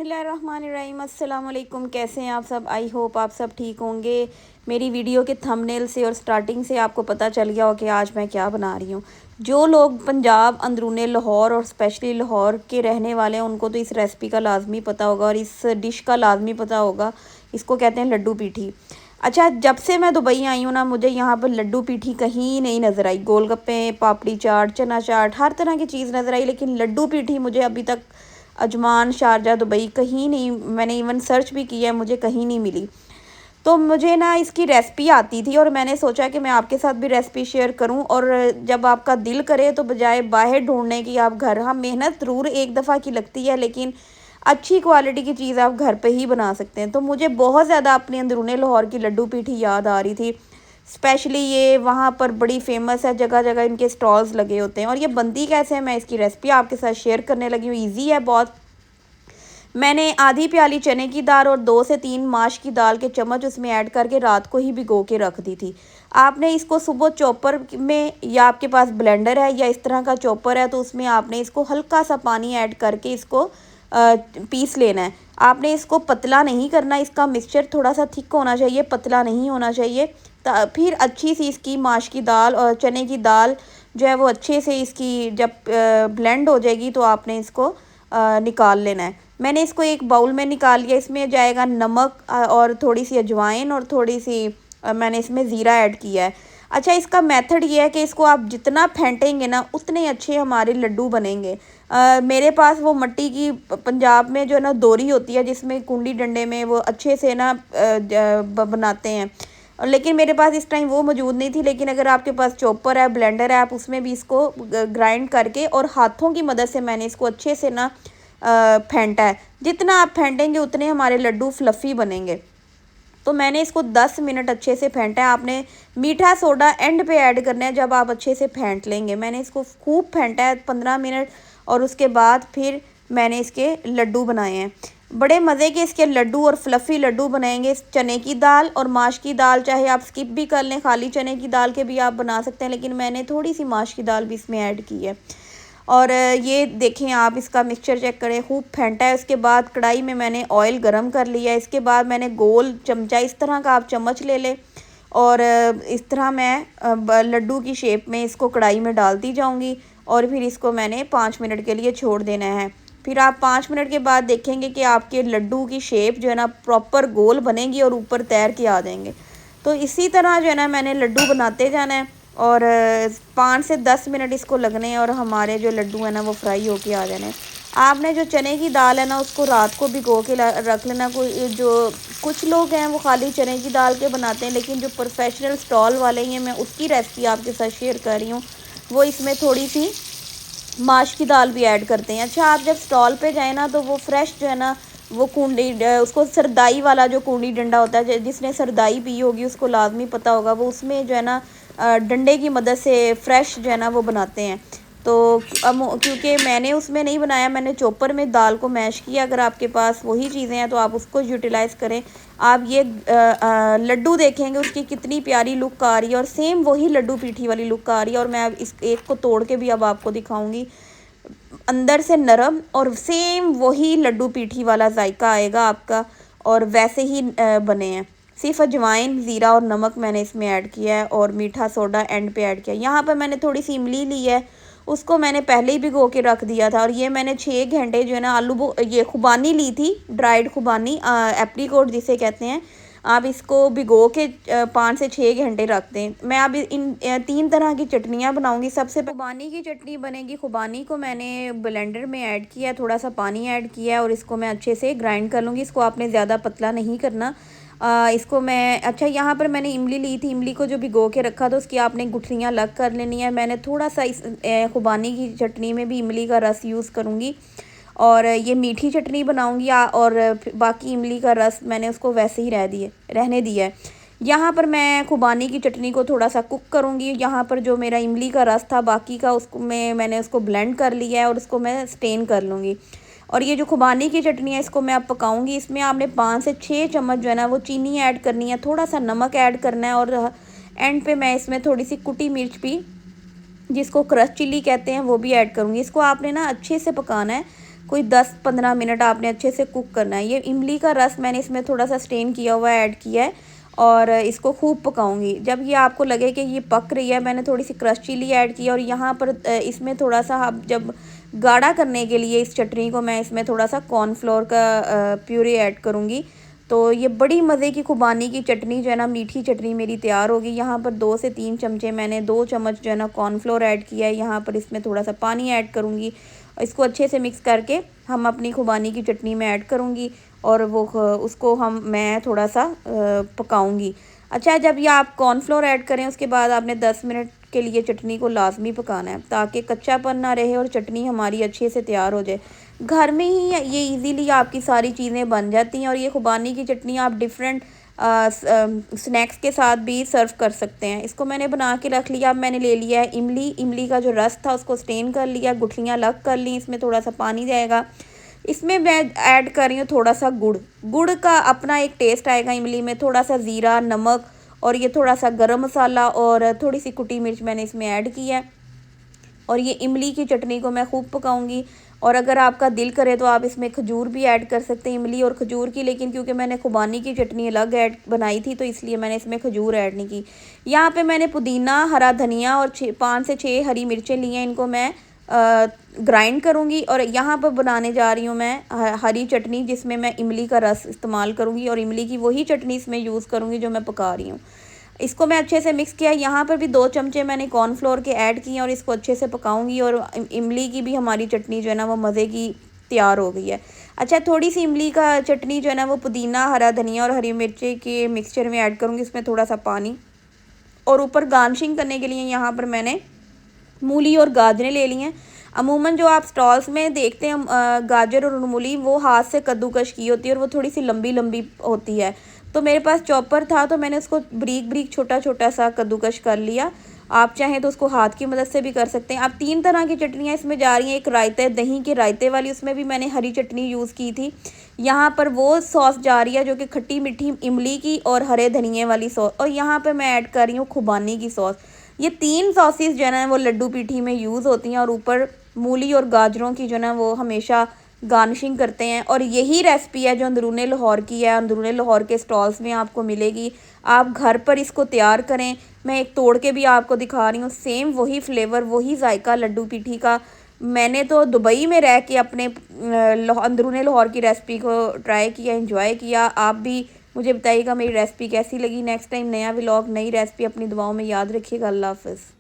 बिस्मिल्लाहिर्रहमानिर्रहीम। अस्सलाम वालेकुम। कैसे हैं आप सब? आई होप आप सब ठीक होंगे। मेरी वीडियो के थंबनेल से और स्टार्टिंग से आपको पता चल गया हो कि आज मैं क्या बना रही हूँ। जो लोग पंजाब अंदरूने लाहौर और स्पेशली लाहौर के रहने वाले हैं उनको तो इस रेसिपी का लाजमी पता होगा और इस डिश का लाजमी पता होगा। इसको कहते हैं लड्डू पीठी। अच्छा, जब से मैं दुबई आई हूँ ना, मुझे यहाँ पर लड्डू पीठी कहीं नहीं नज़र आई। गोलगप्पे, पापड़ी चाट, चना चाट, हर तरह की चीज़ नज़र आई, लेकिन लड्डू पीठी मुझे अभी तक अजमान, शारजा, दुबई कहीं नहीं, मैंने इवन सर्च भी किया है, मुझे कहीं नहीं मिली। तो मुझे ना इसकी रेसिपी आती थी और मैंने सोचा कि मैं आपके साथ भी रेसिपी शेयर करूं। और जब आपका दिल करे तो बजाय बाहर ढूंढने की आप घर, हाँ मेहनत ज़रूर एक दफ़ा की लगती है, लेकिन अच्छी क्वालिटी की चीज़ आप घर पे ही बना सकते हैं। तो मुझे बहुत ज़्यादा अपने अंदरूने लाहौर की लड्डू पीठी याद आ रही थी। स्पेशली ये वहाँ पर बड़ी फ़ेमस है, जगह जगह इनके स्टॉल्स लगे होते हैं। और ये बनती कैसे है, मैं इसकी रेसिपी आपके साथ शेयर करने लगी हूँ। ईज़ी है बहुत। मैंने आधी प्याली चने की दाल और 2 से 3 माश की दाल के चम्मच उसमें ऐड करके रात को ही भिगो के रख दी थी। आपने इसको सुबह चॉपर में, या आपके पास ब्लेंडर है या इस तरह का चॉपर है, तो उसमें आपने इसको हल्का सा पानी ऐड करके इसको पीस लेना है। आपने इसको पतला नहीं करना, इसका मिक्सचर थोड़ा सा थिक होना चाहिए, पतला नहीं होना चाहिए। फिर अच्छी सी इसकी माश की दाल और चने की दाल जो है वो अच्छे से इसकी जब ब्लेंड हो जाएगी तो आपने इसको निकाल लेना है। मैंने इसको एक बाउल में निकाल लिया। इसमें जाएगा नमक और थोड़ी सी अजवाइन और थोड़ी सी मैंने इसमें ज़ीरा ऐड किया है। अच्छा, इसका मेथड ये है कि इसको आप जितना फेंटेंगे ना उतने अच्छे हमारे लड्डू बनेंगे। मेरे पास वो मट्टी की पंजाब में जो है ना दोरी होती है, जिसमें कुंडी डंडे में वो अच्छे से ना बनाते हैं, और लेकिन मेरे पास इस टाइम वो मौजूद नहीं थी। लेकिन अगर आपके पास चॉपर है, ब्लेंडर है, आप उसमें भी इसको ग्राइंड करके और हाथों की मदद से मैंने इसको अच्छे से ना फेंटा है। जितना आप फेंटेंगे उतने हमारे लड्डू फ्लफ़ी बनेंगे। तो मैंने इसको 10 मिनट अच्छे से फेंटा है। आपने मीठा सोडा एंड पे ऐड करना है जब आप अच्छे से फेंट लेंगे। मैंने इसको खूब फेंटा है 15 मिनट, और उसके बाद फिर मैंने इसके लड्डू बनाए हैं। बड़े मज़े के इसके लड्डू और फ्लफ़ी लड्डू बनाएंगे। चने की दाल और माश की दाल चाहे आप स्किप भी कर लें, खाली चने की दाल के भी आप बना सकते हैं, लेकिन मैंने थोड़ी सी माश की दाल भी इसमें ऐड की है। और ये देखें, आप इसका मिक्सचर चेक करें, खूब फेंटा है। उसके बाद कढ़ाई में मैंने ऑयल गरम कर लिया है। इसके बाद मैंने गोल चमचा, इस तरह का आप चम्मच ले लें, और इस तरह मैं लड्डू की शेप में इसको कढ़ाई में डालती जाऊंगी। और फिर इसको मैंने 5 मिनट के लिए छोड़ देना है। फिर आप 5 मिनट के बाद देखेंगे कि आपके लड्डू की शेप जो है ना प्रॉपर गोल बनेगी और ऊपर तैर के आ जाएंगे। तो इसी तरह जो है ना मैंने लड्डू बनाते जाना है, और 5 से 10 मिनट इसको लगने हैं और हमारे जो लड्डू हैं ना वो फ्राई होके आ जाने हैं। आपने जो चने की दाल है ना उसको रात को भिगो के रख लेना। कोई जो कुछ लोग हैं वो खाली चने की दाल के बनाते हैं, लेकिन जो प्रोफेशनल स्टॉल वाले हैं, मैं उसकी रेसिपी आपके साथ शेयर कर रही हूँ। वो इसमें थोड़ी सी माश की दाल भी ऐड करते हैं। अच्छा, आप जब स्टॉल पे जाए ना तो वो फ्रेश जो है ना वो कूंडी, उसको सरदाई वाला जो कूंडी डंडा होता है, जिसने सरदाई पी होगी उसको लाजमी पता होगा, वो उसमें जो है ना डंडे की मदद से फ्रेश जो है ना वो बनाते हैं। तो क्योंकि मैंने उसमें नहीं बनाया, मैंने चॉपर में दाल को मैश किया। अगर आपके पास वही चीज़ें हैं तो आप उसको यूटिलाइज़ करें। आप ये लड्डू देखेंगे उसकी कितनी प्यारी लुक आ रही है, और सेम वही लड्डू पीठी वाली लुक आ रही है। और मैं अब इस एक को तोड़ के भी अब आपको दिखाऊंगी। अंदर से नरम और सेम वही लड्डू पीठी वाला जायका आएगा आपका, और वैसे ही बने हैं। सिर्फ अजवाइन, ज़ीरा और नमक मैंने इसमें ऐड किया है, और मीठा सोडा एंड पे ऐड किया है। यहाँ पर मैंने थोड़ी सी इमली ली है, उसको मैंने पहले ही भिगो के रख दिया था। और ये मैंने 6 घंटे जो है ना ये खुबानी ली थी, ड्राइड खुबानी, एप्रीकोट जिसे कहते हैं। आप इसको भिगो के 5 से 6 घंटे रख दें। मैं अब इन 3 तरह की चटनियाँ बनाऊंगी। सबसे खुबानी की चटनी बनेगी। खुबानी को मैंने ब्लेंडर में ऐड किया, थोड़ा सा पानी ऐड किया है, और इसको मैं अच्छे से ग्राइंड कर लूँगी। इसको आपने ज़्यादा पतला नहीं करना। इसको मैं, अच्छा यहाँ पर मैंने इमली ली थी, इमली को जो भिगो के रखा था उसकी आपने गुठलियाँ अलग कर लेनी है। मैंने थोड़ा सा इस खुबानी की चटनी में भी इमली का रस यूज़ करूँगी, और ये मीठी चटनी बनाऊँगी। और बाकी इमली का रस मैंने उसको वैसे ही रहने दिया है। यहाँ पर मैं खुबानी की चटनी को थोड़ा सा कुक करूँगी। यहाँ पर जो मेरा इमली का रस था बाकी का, उसको मैंने उसको ब्लेंड कर लिया है, और उसको मैं स्टेन कर लूँगी। और ये जो खुबानी की चटनी है इसको मैं अब पकाऊंगी। इसमें आपने 5 से 6 चम्मच जो है ना वो चीनी ऐड करनी है, थोड़ा सा नमक ऐड करना है, और एंड पे मैं इसमें थोड़ी सी कुटी मिर्च भी, जिसको क्रश चिली कहते हैं, वो भी ऐड करूँगी। इसको आपने ना अच्छे से पकाना है कोई 10-15 मिनट आपने अच्छे से कुक करना है। ये इमली का रस मैंने इसमें थोड़ा सा स्टेन किया हुआ ऐड किया है और इसको खूब पकाऊंगी। जब ये आपको लगे कि ये पक रही है, मैंने थोड़ी सी क्रश चिली ऐड की और यहाँ पर इसमें थोड़ा सा अब जब गाढ़ा करने के लिए इस चटनी को मैं इसमें थोड़ा सा कॉर्नफ्लोर का प्यूरी ऐड करूँगी। तो ये बड़ी मज़े की खुबानी की चटनी जो है ना, मीठी चटनी मेरी तैयार होगी। यहाँ पर 2 से 3 चमचे मैंने 2 चम्मच जो है ना कॉर्नफ्लोर ऐड किया है। यहाँ पर इसमें थोड़ा सा पानी ऐड करूँगी, इसको अच्छे से मिक्स करके हम अपनी खुबानी की चटनी में ऐड करूँगी और वो उसको मैं थोड़ा सा पकाऊँगी। अच्छा, जब ये आप कॉर्नफ्लोर ऐड करें उसके बाद आपने 10 मिनट के लिए चटनी को लाजमी पकाना है ताकि कच्चापन ना रहे और चटनी हमारी अच्छे से तैयार हो जाए। घर में ही ये इजीली आपकी सारी चीज़ें बन जाती हैं और ये खुबानी की चटनी आप डिफरेंट स्नैक्स के साथ भी सर्व कर सकते हैं। इसको मैंने बना के रख लिया। अब मैंने ले लिया है इमली का जो रस था उसको स्टेन कर लिया, गुठलियाँ अलग कर ली, इसमें थोड़ा सा पानी जाएगा। इसमें मैं ऐड कर रही हूँ थोड़ा सा गुड़ का अपना एक टेस्ट आएगा इमली में, थोड़ा सा ज़ीरा, नमक और ये थोड़ा सा गरम मसाला और थोड़ी सी कुटी मिर्च मैंने इसमें ऐड की है और ये इमली की चटनी को मैं खूब पकाऊंगी। और अगर आपका दिल करे तो आप इसमें खजूर भी ऐड कर सकते हैं, इमली और खजूर की, लेकिन क्योंकि मैंने खुबानी की चटनी अलग ऐड बनाई थी तो इसलिए मैंने इसमें खजूर ऐड नहीं की। यहाँ पे मैंने पुदीना, हरा धनिया और 5 से 6 हरी मिर्चें ली हैं, इनको मैं ग्राइंड करूँगी और यहाँ पर बनाने जा रही हूँ मैं हरी चटनी जिसमें मैं इमली का रस इस्तेमाल करूँगी और इमली की वही चटनी इसमें यूज़ करूँगी जो मैं पका रही हूँ। इसको मैं अच्छे से मिक्स किया। यहाँ पर भी 2 चमचे मैंने कॉर्नफ्लोर के ऐड किए और इसको अच्छे से पकाऊंगी और इमली की भी हमारी चटनी जो है ना वो मज़े की तैयार हो गई है। अच्छा, थोड़ी सी इमली का चटनी जो है ना वो पुदीना, हरा धनिया और हरी मिर्ची के मिक्सचर में ऐड करूँगी, इसमें थोड़ा सा पानी और ऊपर गार्निशिंग करने के लिए यहाँ पर मैंने मूली और गाजरें ले ली हैं। अमूमन जो आप स्टॉल्स में देखते हैं गाजर और मूली वो हाथ से कद्दूकश की होती है और वो थोड़ी सी लंबी लंबी होती है। तो मेरे पास चॉपर था तो मैंने उसको ब्रीक ब्रीक छोटा छोटा सा कद्दूकश कर लिया। आप चाहें तो उसको हाथ की मदद से भी कर सकते हैं। अब 3 तरह की चटनियाँ इसमें जा रही हैं। एक रायते, दही के रायते वाली, उसमें भी मैंने हरी चटनी यूज़ की थी। यहाँ पर वो सॉस जा रही है जो कि खट्टी मीठी इमली की और हरे धनिए वाली सॉस, और यहाँ पर मैं ऐड कर रही हूँ खुबानी की सॉस। ये 3 सॉसेस जो है ना वो लड्डू पीठी में यूज़ होती हैं और ऊपर मूली और गाजरों की जो ना वो हमेशा गार्निशिंग करते हैं। और यही रेसिपी है जो अंदरूने लाहौर की है, अंदरूने लाहौर के स्टॉल्स में आपको मिलेगी। आप घर पर इसको तैयार करें। मैं एक तोड़ के भी आपको दिखा रही हूँ, सेम वही फ्लेवर, वही जायका लड्डू पीठी का। मैंने तो दुबई में रह के अपने अंदरूने लाहौर की रेसिपी को ट्राई किया, एंजॉय किया। आप भी मुझे बताइएगा मेरी रेसिपी कैसी लगी। नेक्स्ट टाइम नया व्लॉग, नई रेसिपी, अपनी दुआओं में याद रखिएगा। अल्लाह हाफ़िज़।